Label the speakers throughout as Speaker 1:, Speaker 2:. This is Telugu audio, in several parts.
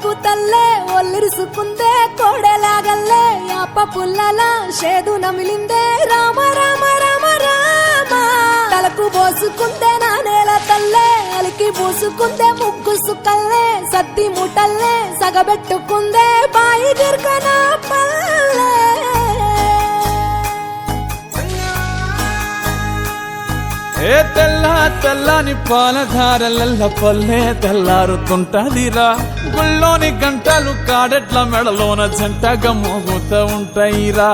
Speaker 1: పలుకు తల్లే ఒల్లిరుసుకుందే కోడెలాగల్లే యాప పుల్లల షేదు నమిలిందే రామ రామ రామ రామ తలకు పోసుకుందే నా నేల తల్లే అలికి పూసుకుందే ముగ్గు సుక్కల్లే సత్తి ముటల్లే సగబెట్టుకుందే బాయి గిర్కన పల్లె
Speaker 2: ఏ తెల్ల తెల్లని పాలధారలల్ల పల్లె తెల్లారుతుంటదిరా గుళ్ళోని గంటలు కాడెట్ల మెడలోన జంటగా మోగుతూ ఉంటాయిరా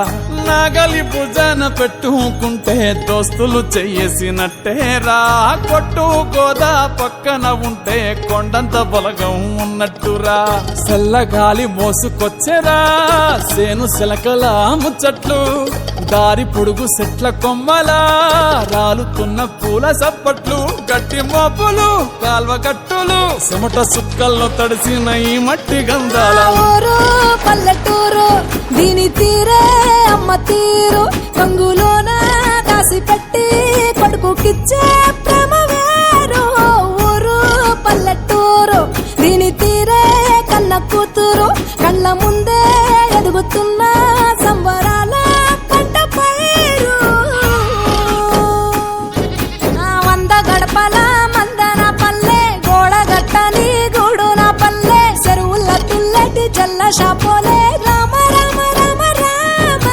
Speaker 2: నాగలి భుజాన పెట్టుకుంటే దోస్తులు చెయ్యేసినట్టేరా కొట్టు గోదా పక్కన ఉంటే కొండంత బలగం ఉన్నట్టురా చల్లగాలి మోసుకొచ్చెరా సేను శిలకల ముచ్చట్లు దారి పొడుగు చెట్ల కొమ్మలా రాలుతున్న పూల సప్పట్లు గట్టి మోపులు కాల్వ గట్టులు చెమట సుక్కల్లో తడిసిన ఈ మట్టి గంధాల
Speaker 1: ఊరు పల్లెటూరు దీని తీరే అమ్మ తీరు కంగులోన దాసి పెట్టి కొడుకుకిచ్చే ప్రేమ వేరు ఊరు పల్లెటూరు దీని తీరే కన్న కూతురు కళ్ళ ముందే ఎదుగుతున్న సంబరాల పంట పైరు వంద గడపల మందన పల్లె గోడగట్టని గూడున పల్లె చెరువుల తుల్లటి జల్ల షాపోలే రామ రామ రామ రామ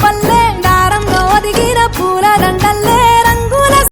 Speaker 1: పల్లె దారంగా ఒదిగిన పూల దండల్లే